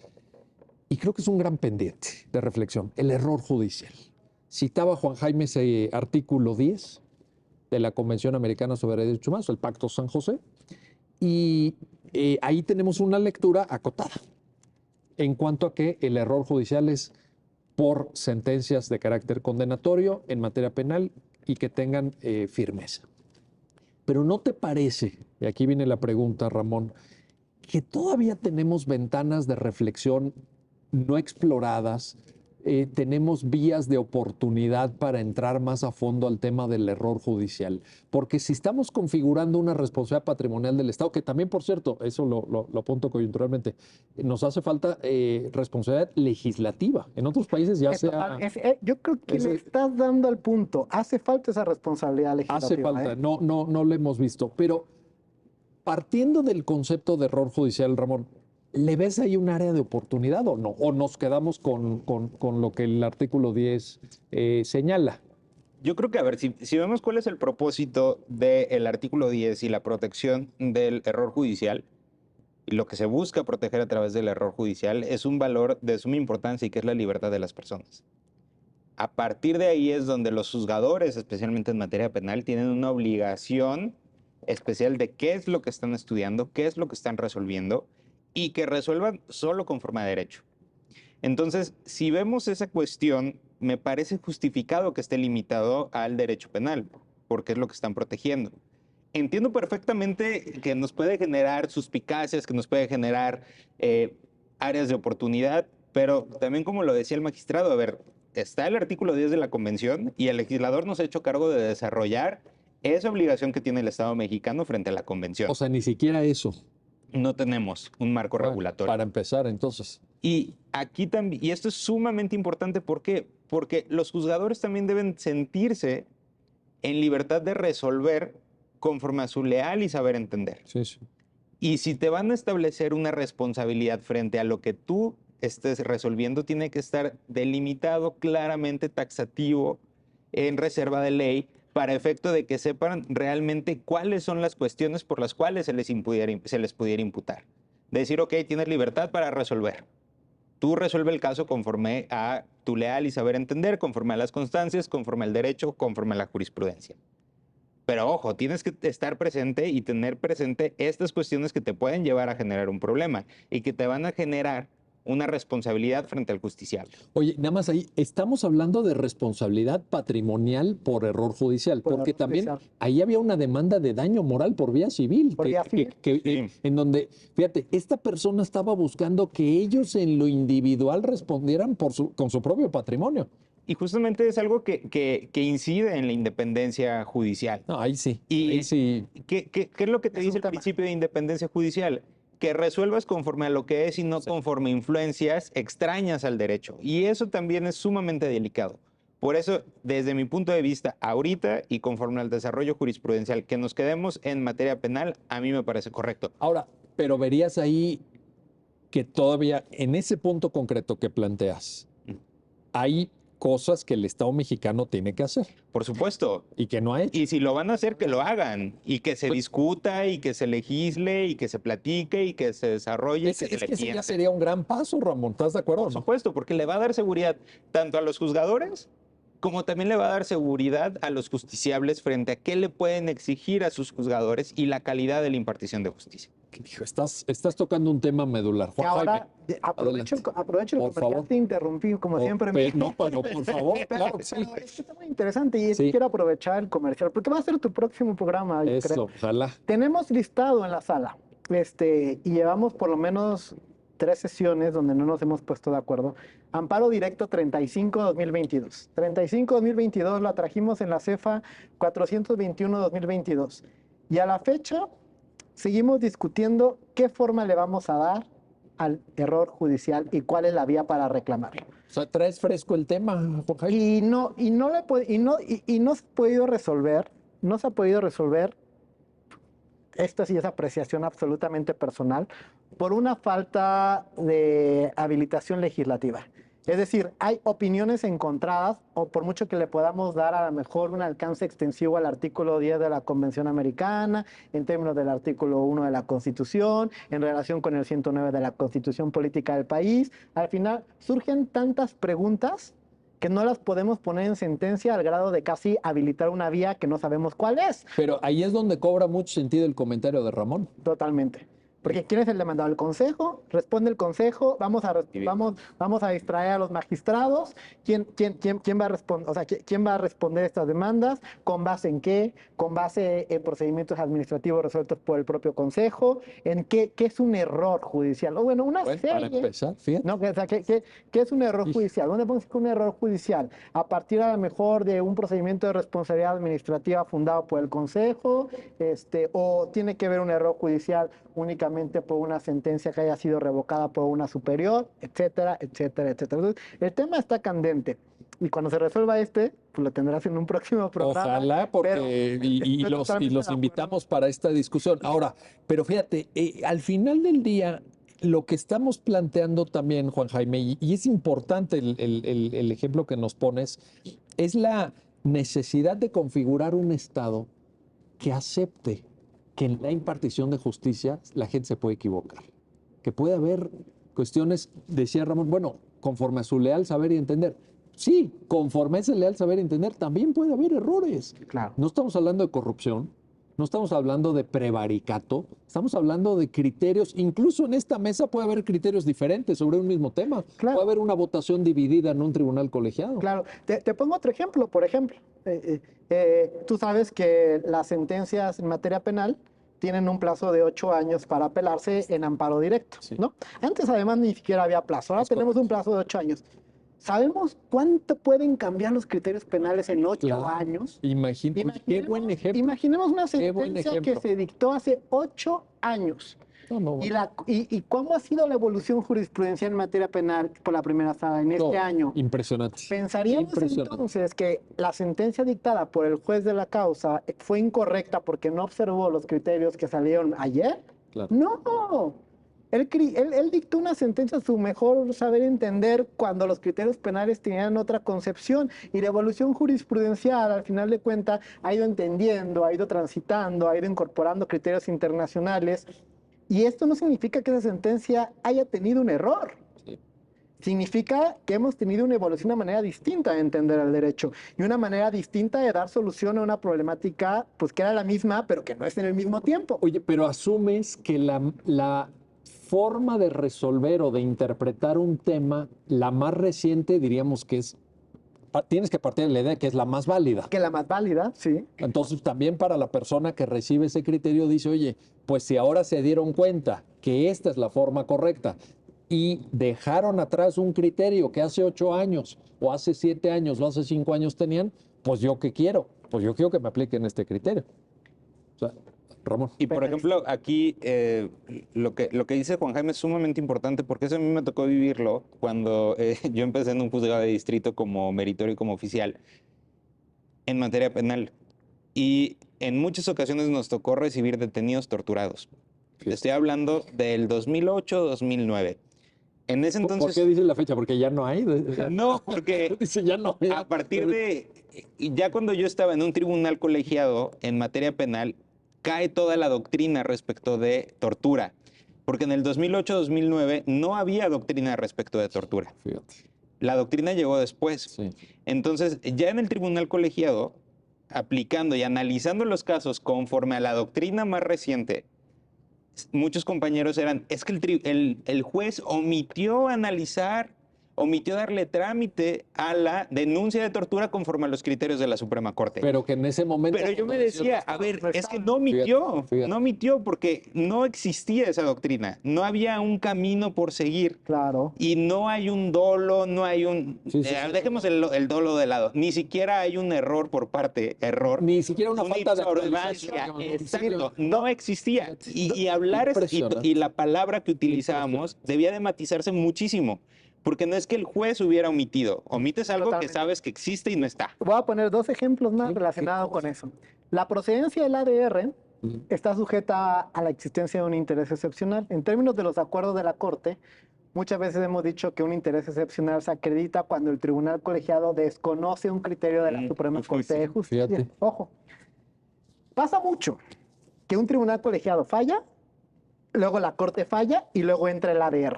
Y creo que es un gran pendiente de reflexión, el error judicial. Citaba Juan Jaime ese artículo 10 de la Convención Americana sobre Derechos Humanos, el Pacto San José, y ahí tenemos una lectura acotada en cuanto a que el error judicial es por sentencias de carácter condenatorio en materia penal y que tengan firmeza. Pero ¿no te parece, y aquí viene la pregunta, Ramón, que todavía tenemos ventanas de reflexión no exploradas? Tenemos vías de oportunidad para entrar más a fondo al tema del error judicial, porque si estamos configurando una responsabilidad patrimonial del Estado, que también, por cierto, eso lo apunto coyunturalmente, nos hace falta responsabilidad legislativa. En otros países ya yo creo que le estás dando al punto. Hace falta esa responsabilidad legislativa. Hace falta, no lo hemos visto, pero partiendo del concepto de error judicial, Ramón, ¿Le ves ahí un área de oportunidad o no? ¿O nos quedamos con lo que el artículo 10 señala? Yo creo que, a ver, si vemos cuál es el propósito del artículo 10 y la protección del error judicial, y lo que se busca proteger a través del error judicial es un valor de suma importancia y que es la libertad de las personas. A partir de ahí es donde los juzgadores, especialmente en materia penal, tienen una obligación especial de qué es lo que están estudiando, qué es lo que están resolviendo y que resuelvan solo conforme a derecho. Entonces, si vemos esa cuestión, me parece justificado que esté limitado al derecho penal, porque es lo que están protegiendo. Entiendo perfectamente que nos puede generar suspicacias, que nos puede generar áreas de oportunidad, pero también como lo decía el magistrado, a ver, está el artículo 10 de la Convención y el legislador nos ha hecho cargo de desarrollar esa obligación que tiene el Estado mexicano frente a la Convención. O sea, ni siquiera eso. No tenemos un marco regulatorio. Para empezar, entonces. Y aquí también, y esto es sumamente importante, ¿por qué? Porque los juzgadores también deben sentirse en libertad de resolver conforme a su leal y saber entender. Sí, sí. Y si te van a establecer una responsabilidad frente a lo que tú estés resolviendo, tiene que estar delimitado claramente, taxativo, en reserva de ley, para efecto de que sepan realmente cuáles son las cuestiones por las cuales se les pudiera imputar. Decir, ok, tienes libertad para resolver. Tú resuelve el caso conforme a tu leal y saber entender, conforme a las constancias, conforme al derecho, conforme a la jurisprudencia. Pero ojo, tienes que estar presente y tener presente estas cuestiones que te pueden llevar a generar un problema y que te van a generar una responsabilidad frente al justiciable. Oye, nada más ahí, estamos hablando de responsabilidad patrimonial por error judicial, Por porque error también judicial. ahí había una demanda de daño moral por vía civil. Por vía civil. En donde, fíjate, esta persona estaba buscando que ellos en lo individual respondieran con su propio patrimonio. Y justamente es algo que incide en la independencia judicial. No, ahí sí. Y Ahí sí. ¿qué es lo que te Es dice un el tema. principio de independencia judicial? Que resuelvas conforme a lo que es y no conforme a influencias extrañas al derecho. Y eso también es sumamente delicado. Por eso, desde mi punto de vista, ahorita y conforme al desarrollo jurisprudencial, que nos quedemos en materia penal, a mí me parece correcto. Ahora, pero verías ahí que todavía en ese punto concreto que planteas, hay cosas que el Estado mexicano tiene que hacer Por supuesto. y que no ha hecho. Y si lo van a hacer, que lo hagan. Y que se Pues- discuta, y que se legisle, y que se platique, y que se desarrolle, y Es que se que le ese ya piense. sería un gran paso, Ramón. ¿Estás de acuerdo o Por no? supuesto, porque le va a dar seguridad tanto a los juzgadores como también le va a dar seguridad a los justiciables frente a qué le pueden exigir a sus juzgadores y la calidad de la impartición de justicia. Hijo, estás tocando un tema medular. Que Juan ahora Jaime, aprovecho el por comercial, favor. te interrumpí, como siempre. No, pero por favor, claro que sí. Pero es que está muy interesante y Sí. quiero aprovechar el comercial, porque va a ser tu próximo programa, yo Eso, creo. ojalá. Tenemos listado en la sala, y llevamos por lo menos 3 sesiones donde no nos hemos puesto de acuerdo. Amparo directo 35-2022. 35-2022 la trajimos en la CEFA 421-2022. Y a la fecha seguimos discutiendo qué forma le vamos a dar al error judicial y cuál es la vía para reclamarlo. O sea, traes fresco el tema, Juan Jaime. Y no se ha podido resolver, no se ha podido resolver, esto sí es apreciación absolutamente personal, por una falta de habilitación legislativa. Es decir, hay opiniones encontradas, o por mucho que le podamos dar a lo mejor un alcance extensivo al artículo 10 de la Convención Americana, en términos del artículo 1 de la Constitución, en relación con el 109 de la Constitución Política del país, al final surgen tantas preguntas que no las podemos poner en sentencia al grado de casi habilitar una vía que no sabemos cuál es. Pero ahí es donde cobra mucho sentido el comentario de Ramón. Totalmente. Porque ¿quién es el demandado? El consejo, responde el consejo, vamos a distraer a los magistrados, ¿quién va a responder, o sea, quién va a responder estas demandas? ¿Con base en qué? ¿Con base en procedimientos administrativos resueltos por el propio consejo? ¿En qué es un error judicial? O bueno, una Bueno, serie. para empezar, fíjate. No, o sea, ¿qué es un error judicial? ¿Dónde podemos decir que un error judicial? A partir a lo mejor de un procedimiento de responsabilidad administrativa fundado por el consejo, o tiene que ver un error judicial únicamente por una sentencia que haya sido revocada por una superior, etcétera, etcétera, etcétera. Entonces, el tema está candente. Y cuando se resuelva pues lo tendrás en un próximo programa. Ojalá, porque pero y estoy los totalmente de acuerdo. invitamos para esta discusión. Ahora, pero fíjate, al final del día, lo que estamos planteando también, Juan Jaime, y es importante el ejemplo que nos pones, es la necesidad de configurar un Estado que acepte que en la impartición de justicia la gente se puede equivocar, que puede haber cuestiones, decía Ramón, bueno, conforme a su leal saber y entender. Sí, conforme a ese leal saber y entender, también puede haber errores. Claro. No estamos hablando de corrupción, no estamos hablando de prevaricato, estamos hablando de criterios. Incluso en esta mesa puede haber criterios diferentes sobre un mismo tema. Claro. Puede haber una votación dividida en un tribunal colegiado. Claro, te pongo otro ejemplo, por ejemplo. Tú sabes que las sentencias en materia penal tienen un plazo de 8 años para apelarse en amparo directo, Sí. ¿no? Antes además ni siquiera había plazo, ahora tenemos un plazo de 8 años. ¿Sabemos cuánto pueden cambiar los criterios penales en 8 Claro. años? Qué buen ejemplo. Imaginemos una Qué buen sentencia que ejemplo. se dictó hace 8 años. No, ¿Y cómo ha sido la evolución jurisprudencial en materia penal por la primera sala en este año? Impresionante. ¿Pensaríamos Impresionante. entonces que la sentencia dictada por el juez de la causa fue incorrecta porque no observó los criterios que salieron ayer? Claro. No. Él dictó una sentencia a su mejor saber entender cuando los criterios penales tenían otra concepción y la evolución jurisprudencial al final de cuentas ha ido entendiendo, ha ido transitando, ha ido incorporando criterios internacionales y esto no significa que esa sentencia haya tenido un error. Sí. Significa que hemos tenido una evolución, una manera distinta de entender el derecho y una manera distinta de dar solución a una problemática pues que era la misma pero que no es en el mismo tiempo. Oye, pero asumes que la forma de resolver o de interpretar un tema, la más reciente, diríamos que es, tienes que partir de la idea que es la más válida. Que la más válida, sí. Entonces, también para la persona que recibe ese criterio dice, oye, pues si ahora se dieron cuenta que esta es la forma correcta y dejaron atrás un criterio que hace 8 años o hace 7 años o hace 5 años tenían, pues yo qué quiero, pues yo quiero que me apliquen este criterio. O sea, Ramón. Y por ejemplo, aquí lo que dice Juan Jaime es sumamente importante porque eso a mí me tocó vivirlo cuando yo empecé en un juzgado de distrito como meritorio y como oficial en materia penal. Y en muchas ocasiones nos tocó recibir detenidos torturados. Estoy hablando del 2008-2009. En ese ¿Por entonces... qué dice la fecha? Porque ya no hay. No, porque Dice ya no hay. a partir de... Ya cuando yo estaba en un tribunal colegiado en materia penal, cae toda la doctrina respecto de tortura. Porque en el 2008-2009 no había doctrina respecto de tortura. Fíjate. La doctrina llegó después. Sí. Entonces, ya en el tribunal colegiado, aplicando y analizando los casos conforme a la doctrina más reciente, muchos compañeros eran, es que el juez omitió analizar, omitió darle trámite a la denuncia de tortura conforme a los criterios de la Suprema Corte. Pero que en ese momento... Pero yo me decía, a ver, es que no Fíjate. no omitió porque no existía esa doctrina, no había un camino por seguir. Claro. Y no hay un dolo, no hay un... Sí, sí, sí. Dejemos el dolo de lado. Ni siquiera hay un error por parte, Ni siquiera una falta de observancia. actualización. Exacto, no existía. Y hablar Impresionante. y la palabra que utilizábamos debía de matizarse muchísimo. Porque no es que el juez hubiera omitido. Omites algo Totalmente. que sabes que existe y no está. Voy a poner 2 ejemplos más Sí, relacionados ¿qué con cosa? eso. La procedencia del ADR Ujú. está sujeta a la existencia de un interés excepcional. En términos de los acuerdos de la Corte, muchas veces hemos dicho que un interés excepcional se acredita cuando el tribunal colegiado desconoce un criterio de la Suprema Corte de Justicia. Fíjate. Ojo, pasa mucho que un tribunal colegiado falla, luego la Corte falla y luego entra el ADR.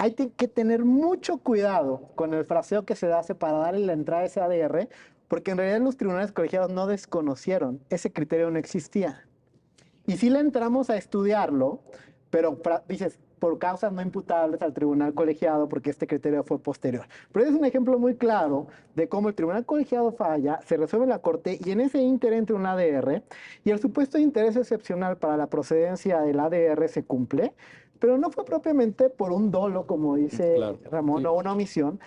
Hay que tener mucho cuidado con el fraseo que se hace para darle la entrada a ese ADR, porque en realidad los tribunales colegiados no desconocieron, ese criterio no existía. Y sí le entramos a estudiarlo, pero dices, por causas no imputables al tribunal colegiado, porque este criterio fue posterior. Pero es un ejemplo muy claro de cómo el tribunal colegiado falla, se resuelve en la Corte y en ese ínter entra un ADR y el supuesto interés excepcional para la procedencia del ADR se cumple, pero no fue propiamente por un dolo, como dice Claro, Ramón, sí. o una omisión,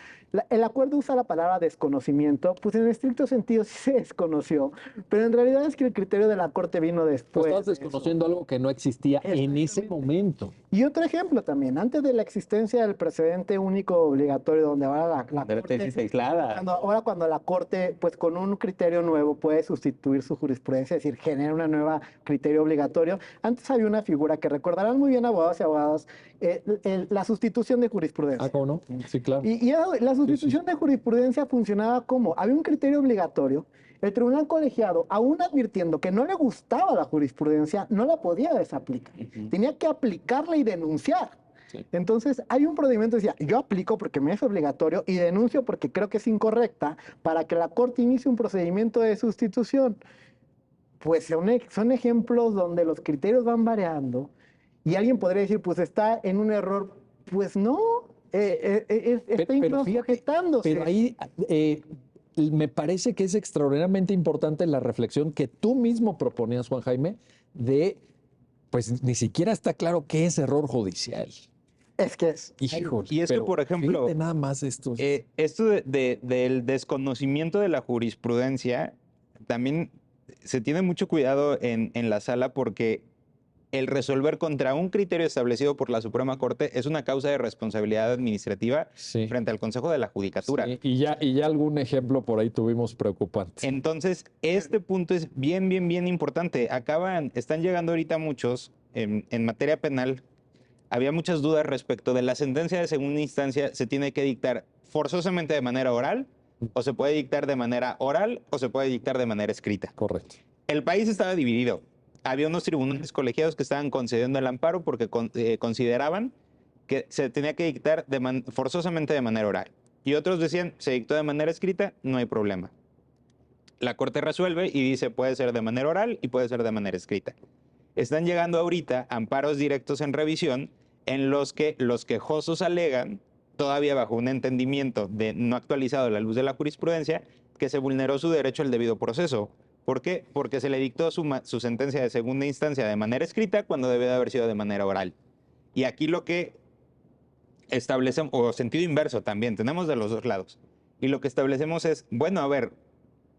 El acuerdo usa la palabra desconocimiento, pues en estricto sentido sí se desconoció, pero en realidad es que el criterio de la Corte vino Pues después. estabas de eso. desconociendo algo que no existía en ese Exactamente. momento. Y otro ejemplo también, antes de la existencia del precedente único obligatorio, donde ahora la De la Corte, tesis aislada. cuando la Corte, pues con un criterio nuevo puede sustituir su jurisprudencia, es decir, genera una nueva criterio obligatorio. Antes había una figura que recordarán muy bien abogados y abogadas, la sustitución de jurisprudencia. Ah, ¿cómo no? Sí, claro. La sustitución de jurisprudencia funcionaba como, había un criterio obligatorio, el tribunal colegiado, aún advirtiendo que no le gustaba la jurisprudencia, no la podía desaplicar. Tenía que aplicarla y denunciar. Sí. Entonces, hay un procedimiento que decía, yo aplico porque me es obligatorio y denuncio porque creo que es incorrecta para que la Corte inicie un procedimiento de sustitución. Pues son ejemplos donde los criterios van variando y alguien podría decir, pues está en un error. Pues no, está incluso fíjate, sujetándose. pero ahí me parece que es extraordinariamente importante la reflexión que tú mismo proponías, Juan Jaime, de, pues ni siquiera está claro qué es error judicial. Es que es. Híjole, Y es que, pero por ejemplo, fíjate nada más esto. esto del desconocimiento de la jurisprudencia, también se tiene mucho cuidado en la sala porque el resolver contra un criterio establecido por la Suprema Corte es una causa de responsabilidad administrativa Sí. frente al Consejo de la Judicatura. Sí, y ya algún ejemplo por ahí tuvimos preocupante. Entonces, este punto es bien importante. Están llegando ahorita muchos en materia penal. Había muchas dudas respecto de la sentencia de segunda instancia. ¿Se tiene que dictar forzosamente de manera oral? ¿O se puede dictar de manera oral? ¿O se puede dictar de manera escrita? Correcto. El país estaba dividido. Había unos tribunales colegiados que estaban concediendo el amparo porque consideraban que se tenía que dictar forzosamente de manera oral. Y otros decían, se dictó de manera escrita, no hay problema. La Corte resuelve y dice, puede ser de manera oral y puede ser de manera escrita. Están llegando ahorita amparos directos en revisión en los que los quejosos alegan, todavía bajo un entendimiento de no actualizado a la luz de la jurisprudencia, que se vulneró su derecho al debido proceso. ¿Por qué? Porque se le dictó su sentencia de segunda instancia de manera escrita cuando debe de haber sido de manera oral. Y aquí lo que establecemos, o sentido inverso también, tenemos de los dos lados. Y lo que establecemos es, bueno, a ver,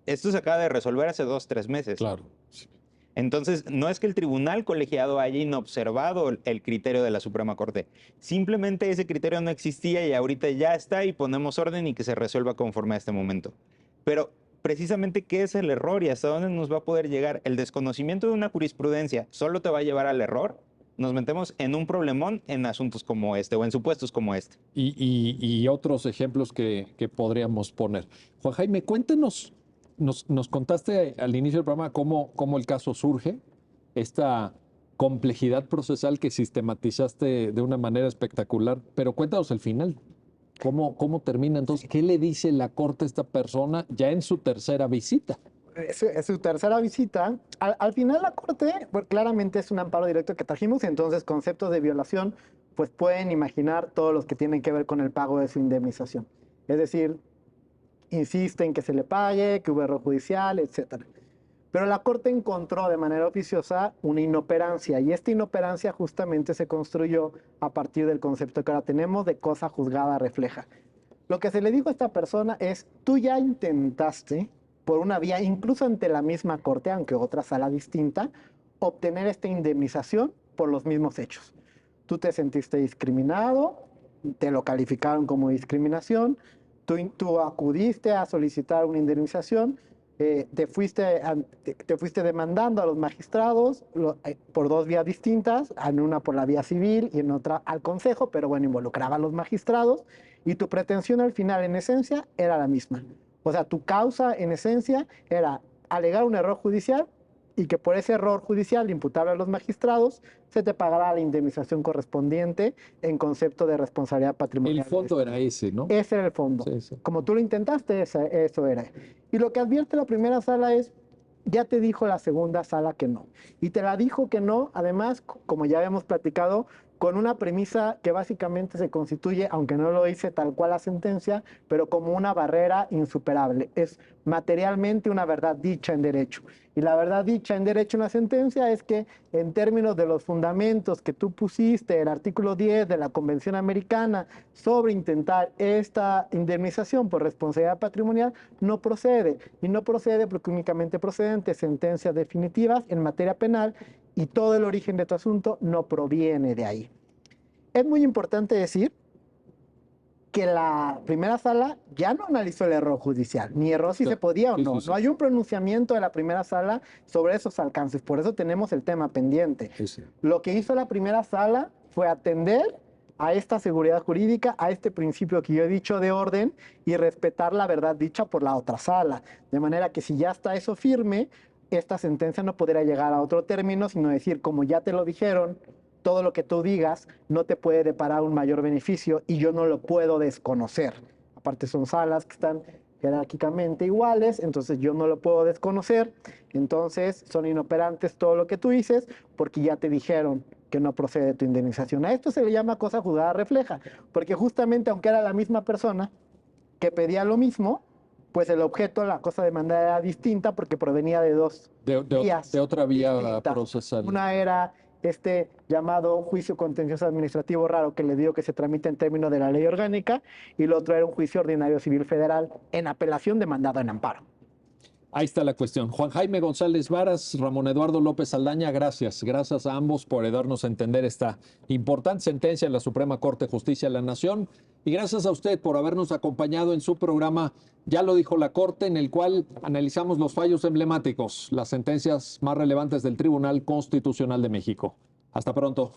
esto se acaba de resolver hace 2-3 meses. Claro. Entonces, no es que el tribunal colegiado haya inobservado el criterio de la Suprema Corte. Simplemente ese criterio no existía y ahorita ya está y ponemos orden y que se resuelva conforme a este momento. Pero precisamente, ¿qué es el error y hasta dónde nos va a poder llegar? El desconocimiento de una jurisprudencia solo te va a llevar al error. Nos metemos en un problemón en asuntos como este o en supuestos como este. Y otros ejemplos que podríamos poner. Juan Jaime, cuéntenos, nos contaste al inicio del programa cómo el caso surge, esta complejidad procesal que sistematizaste de una manera espectacular, pero cuéntanos el final. ¿Cómo termina entonces? ¿Qué le dice la Corte a esta persona ya en su tercera visita? Es su tercera visita. Al final la Corte, pues, claramente es un amparo directo que trajimos, entonces conceptos de violación, pues pueden imaginar todos los que tienen que ver con el pago de su indemnización. Es decir, insiste en que se le pague, que hubo error judicial, etc. Pero la Corte encontró de manera oficiosa una inoperancia y esta inoperancia justamente se construyó a partir del concepto que ahora tenemos de cosa juzgada refleja. Lo que se le dijo a esta persona es, tú ya intentaste por una vía, incluso ante la misma Corte, aunque otra sala distinta, obtener esta indemnización por los mismos hechos. Tú te sentiste discriminado, te lo calificaron como discriminación, tú acudiste a solicitar una indemnización, te fuiste demandando a los magistrados por dos vías distintas, en una por la vía civil y en otra al Consejo, pero bueno, involucraba a los magistrados y tu pretensión al final, en esencia, era la misma. O sea, tu causa, en esencia, era alegar un error judicial y que por ese error judicial imputable a los magistrados se te pagará la indemnización correspondiente en concepto de responsabilidad patrimonial. El fondo era ese, ¿no? Ese era el fondo. Sí, sí. Como tú lo intentaste, eso era. Y lo que advierte la primera sala es, ya te dijo la segunda sala que no. Y te la dijo que no, además, como ya habíamos platicado, con una premisa que básicamente se constituye, aunque no lo dice tal cual la sentencia, pero como una barrera insuperable. Es materialmente una verdad dicha en derecho. Y la verdad dicha en derecho en la sentencia es que en términos de los fundamentos que tú pusiste, el artículo 10 de la Convención Americana sobre intentar esta indemnización por responsabilidad patrimonial, no procede. Y no procede porque únicamente proceden ante sentencias definitivas en materia penal y todo el origen de tu asunto no proviene de ahí. Es muy importante decir que la primera sala ya no analizó el error judicial, ni error si se podía o no. No hay un pronunciamiento de la primera sala sobre esos alcances, por eso tenemos el tema pendiente. Lo que hizo la primera sala fue atender a esta seguridad jurídica, a este principio que yo he dicho de orden y respetar la verdad dicha por la otra sala. De manera que si ya está eso firme, esta sentencia no podrá llegar a otro término, sino decir, como ya te lo dijeron, todo lo que tú digas no te puede deparar un mayor beneficio y yo no lo puedo desconocer. Aparte son salas que están jerárquicamente iguales, entonces yo no lo puedo desconocer, entonces son inoperantes todo lo que tú dices porque ya te dijeron que no procede tu indemnización. A esto se le llama cosa juzgada refleja, porque justamente aunque era la misma persona que pedía lo mismo, pues el objeto, la cosa demandada era distinta porque provenía de dos vías de otra vía distintas. procesal. Una era este llamado juicio contencioso administrativo raro que le digo que se tramita en términos de la ley orgánica y el otro era un juicio ordinario civil federal en apelación demandado en amparo. Ahí está la cuestión. Juan Jaime González Varas, Ramón Eduardo López Saldaña, gracias. Gracias a ambos por darnos a entender esta importante sentencia en la Suprema Corte de Justicia de la Nación. Y gracias a usted por habernos acompañado en su programa Ya lo dijo la Corte, en el cual analizamos los fallos emblemáticos, las sentencias más relevantes del Tribunal Constitucional de México. Hasta pronto.